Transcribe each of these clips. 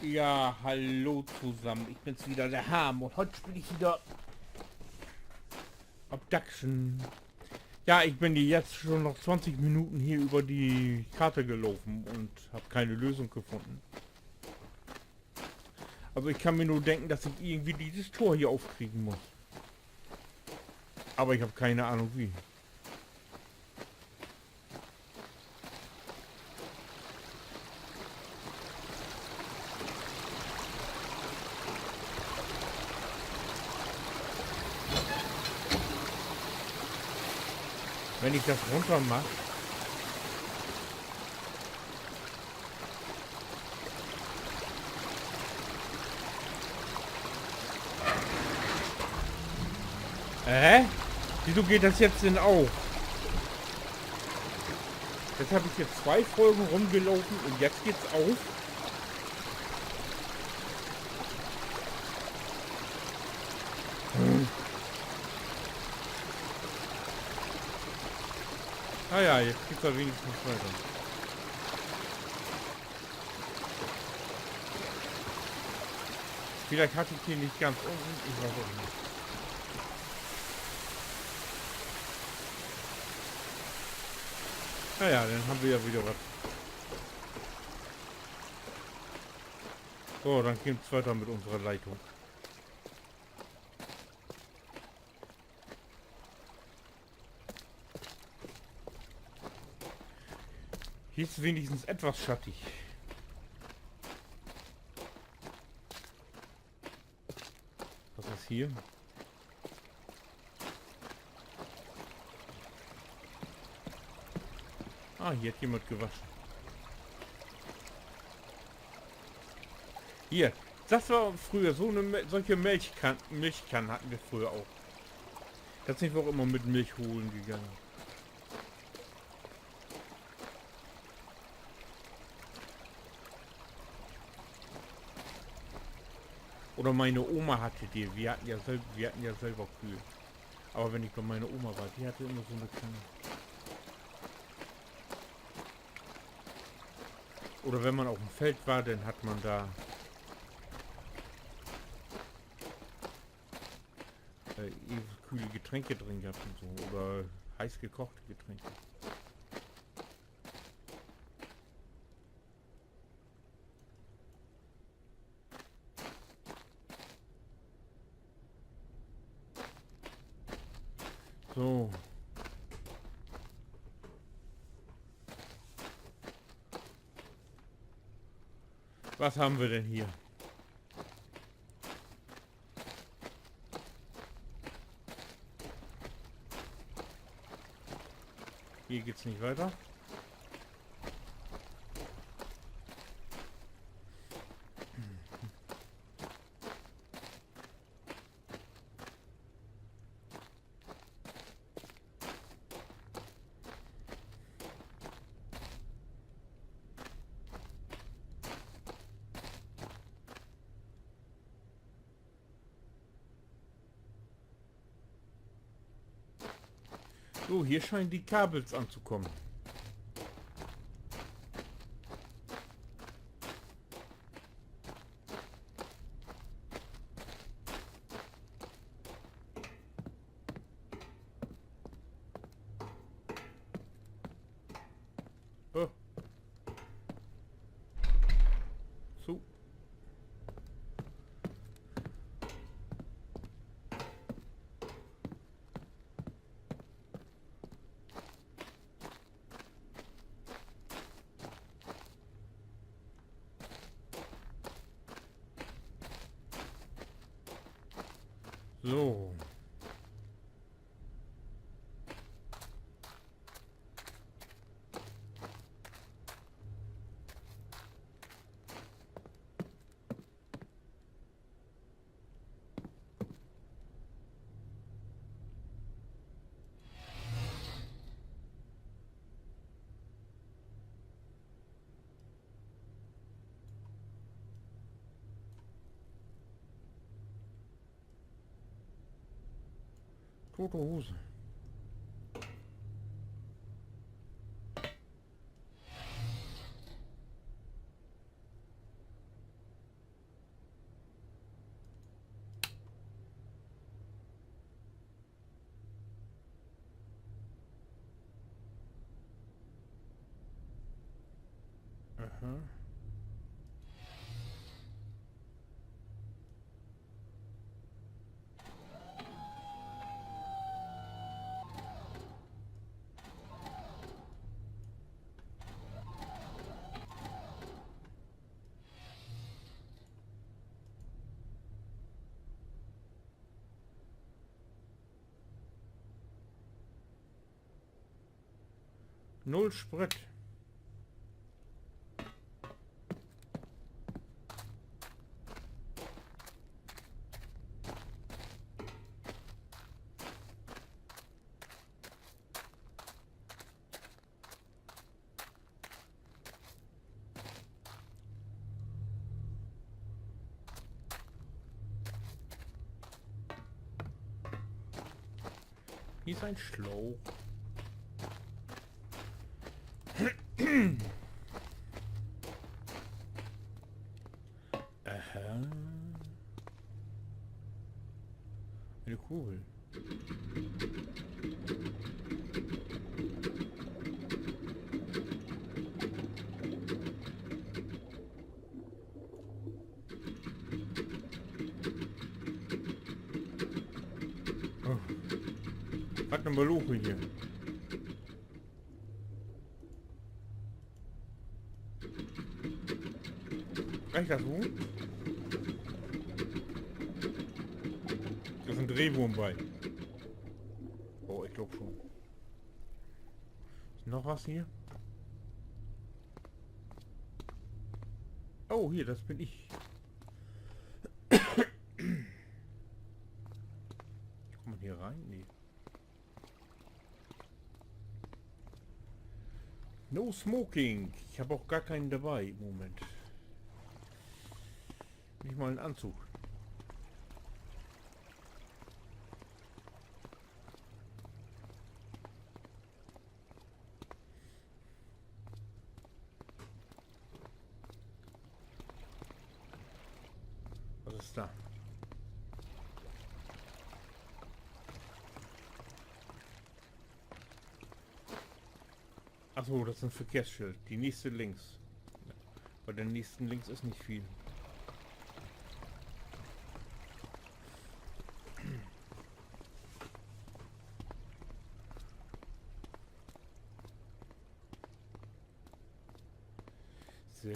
Ja, hallo zusammen. Ich bin's wieder, der Ham. Und heute spiele ich wieder Abduction. Ja, ich bin jetzt schon noch 20 Minuten hier über die Karte gelaufen und habe keine Lösung gefunden. Also ich kann mir nur denken, dass ich irgendwie dieses Tor hier aufkriegen muss. Aber ich habe keine Ahnung wie. Wenn ich das runter mache, wieso geht das jetzt denn auf? Jetzt habe ich jetzt 2 Folgen rumgelaufen und jetzt geht's auf. Ah ja, jetzt geht's da wenigstens weiter. Vielleicht hatte ich hier nicht ganz unten, ich weiß auch nicht. Naja, dann haben wir ja wieder was. So, dann geht's weiter mit unserer Leitung. Hier ist wenigstens etwas schattig. Was ist hier? Ah, hier hat jemand gewaschen. Hier, das war früher so eine solche Milchkannen hatten wir früher auch. Da sind wir auch immer mit Milch holen gegangen. Oder meine Oma hatte die. Wir hatten ja selber Kühe. Aber wenn ich bei meiner Oma war, die hatte immer so eine Kanne. Oder wenn man auf dem Feld war, dann hat man da kühle Getränke drin gehabt und so. Oder heiß gekochte Getränke. So. Was haben wir denn hier? Hier geht's nicht weiter. So, hier scheinen die Kabels anzukommen. Oh. So. So. Tote Hose. Aha. Null Sprit. Hier ist ein Schlauch. Aha. Eine Kugel. Oh. Hat eine Maluche hier. Reicht das so? Da ist ein Drehwurm bei. Oh, ich glaube schon. Ist noch was hier? Oh, hier, das bin ich. Kommt man hier rein? Nee. No smoking. Ich habe auch gar keinen dabei im Moment. Nicht mal einen Anzug. Was ist da? Achso, das ist ein Verkehrsschild. Die nächste links. Bei der nächsten links ist nicht viel. So.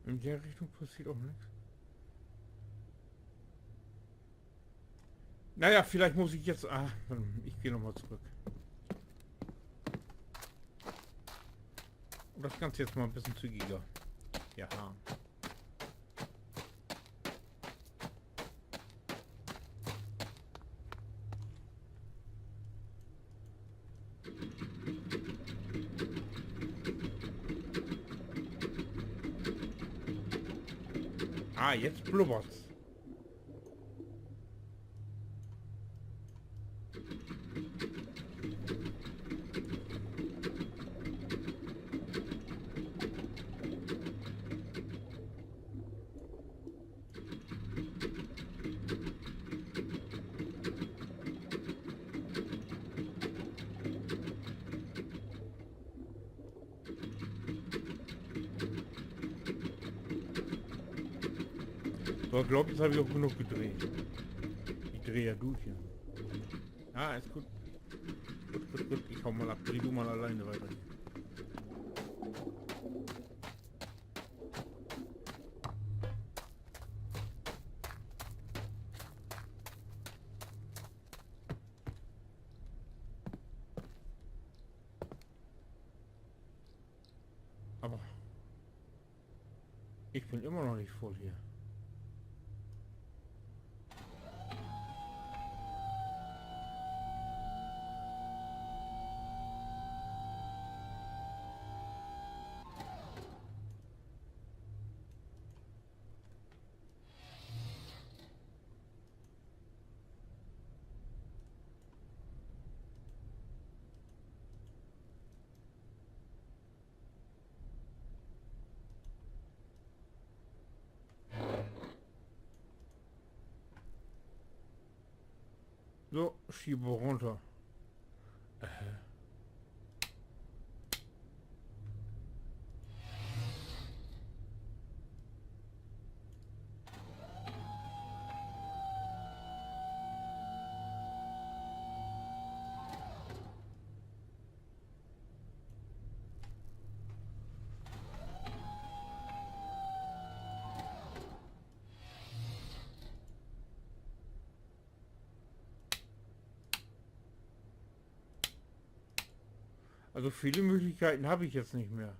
In der Richtung passiert auch nichts. Naja, vielleicht muss ich jetzt... Ah, ich gehe nochmal zurück. Das Ganze jetzt mal ein bisschen zügiger. Ja. Ah, jetzt blubbert's. So, ich glaube, jetzt habe ich auch genug gedreht. Ich drehe ja durch hier. Ah, ist gut. Gut. Ich hau mal ab. Dreh du mal alleine weiter. Ich bin immer noch nicht voll hier. So, schiebe runter. Also viele Möglichkeiten habe ich jetzt nicht mehr.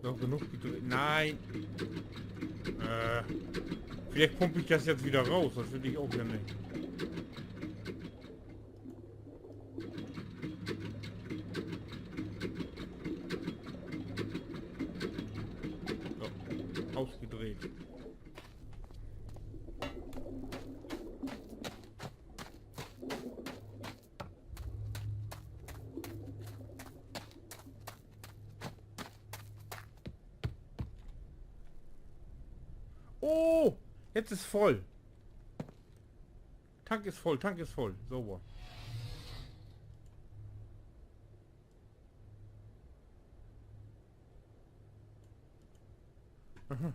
Noch genug gedreht. Nein. Vielleicht pumpe ich das jetzt wieder raus. Das will ich auch ja nicht. So, ausgedreht. Oh, jetzt ist voll. Tank ist voll, Tank ist voll. Sauber. Aha.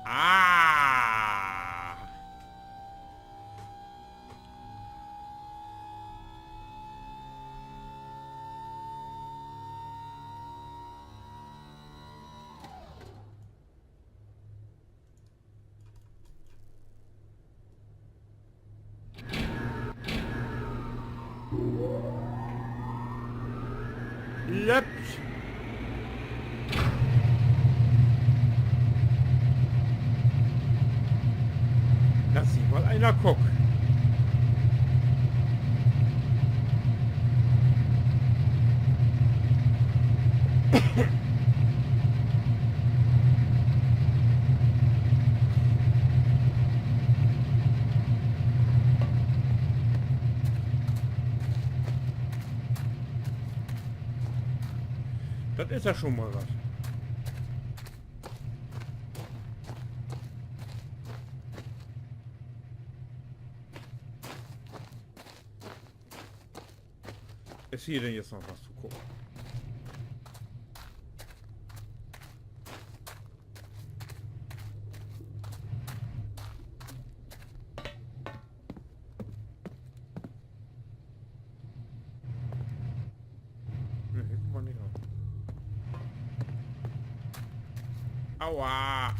Ah! Läppt! Lass sich mal einer gucken. Das ist ja schon mal was. Ist hier denn jetzt noch was zu gucken? Ne, hier kommt man nicht raus. Aua!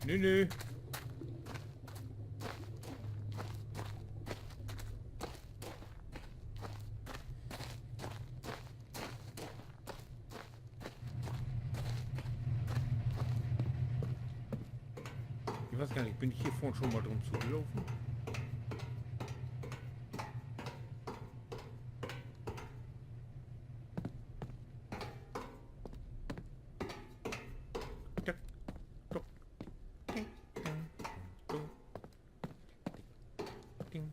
Nö, nö. weiß gar nicht, bin ich hier vorhin schon mal drum zugelaufen? Tick, tock, tick, tock, ding.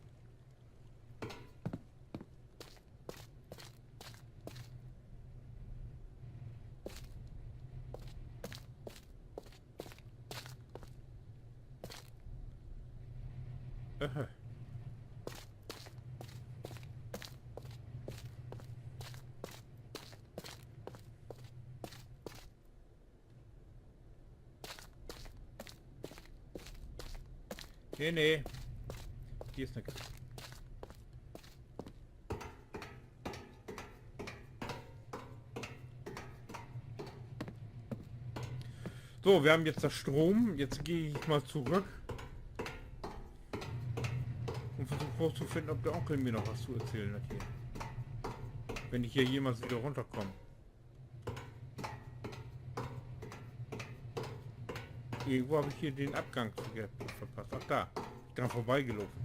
Aha. Nee. Hier ist nichts. So, wir haben jetzt das Strom. Jetzt gehe ich mal zurück und versuche herauszufinden, ob der Onkel mir noch was zu erzählen hat hier. Wenn ich hier jemals wieder runterkomme. Irgendwo habe ich hier den Abgang verpasst. Ach da, dran vorbeigelaufen.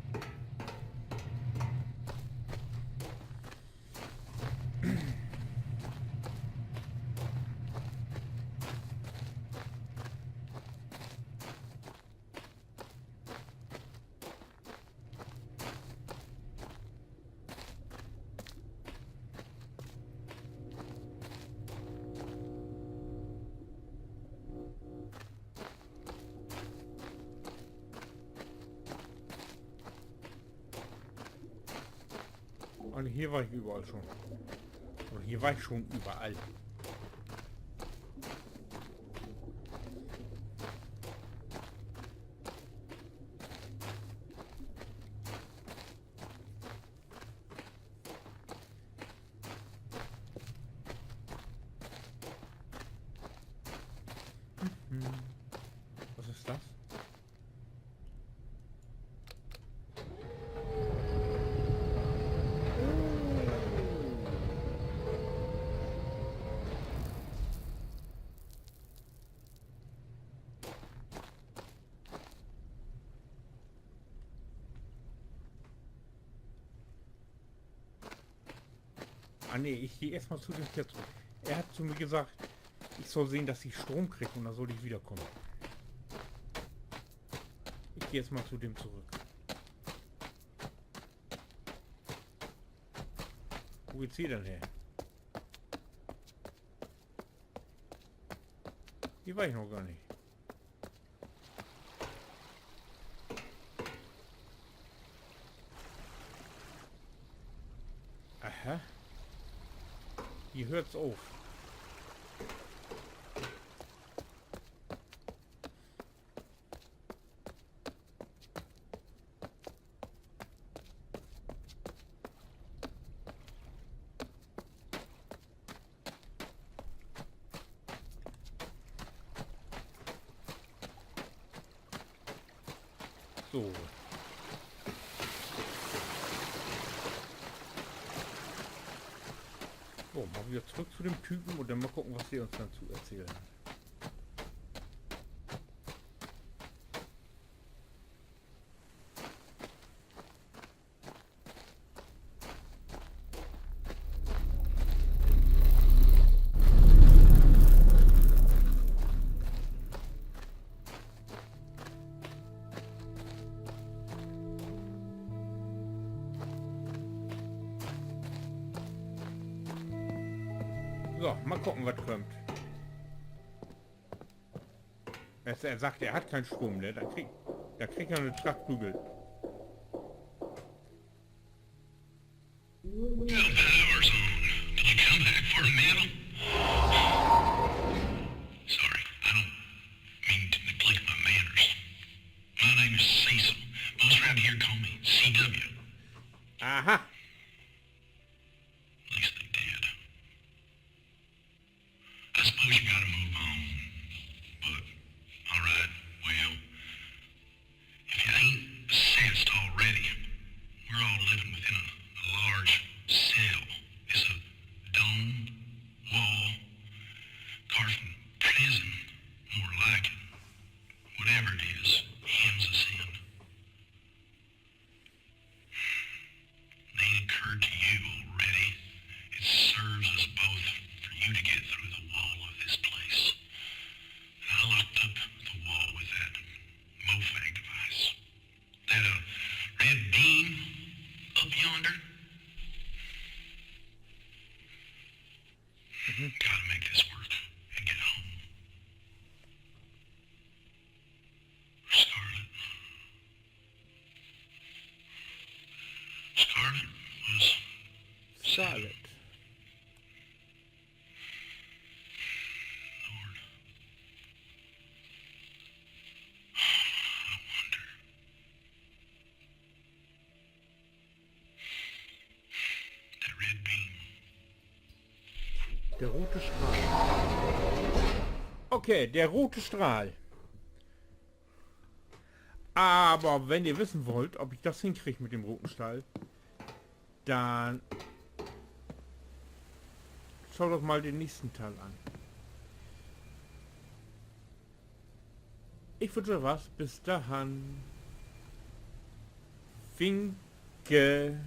Und hier war ich überall schon. Und hier war ich schon überall. Was ist das? Ah nee, ich gehe erstmal zu dem Tier zurück. Er hat zu mir gesagt, ich soll sehen, dass ich Strom kriege und dann soll ich wiederkommen. Ich gehe jetzt mal zu dem zurück. Wo geht's hier denn her? Hier war ich noch gar nicht. Aha. Hier hört's auf. So. So, mal wieder zurück zu dem Typen und dann mal gucken, was wir uns dazu erzählen. So, mal gucken, was kommt. Er sagt, er hat keinen Strom, ne? Da kriegt er eine Trachtkugel. Power's on. Did you come back for a meal? Sorry, I don't mean to neglect my manners. My name is Cecil. Most around here call me CW. Aha! At least they did. I suppose you gotta move on. But, alright, well, if you ain't sensed already, we're all living within a large cell. It's a dome, wall, carved from prison, more like it. Whatever it is, Scarlet was Scarlet. Lord. I wonder. That red beam. Der rote Strahl. Okay, der rote Strahl. Aber wenn ihr wissen wollt, ob ich das hinkriege mit dem roten Strahl, dann schaut doch mal den nächsten Teil an. Ich wünsche was. Bis dahin. Winke.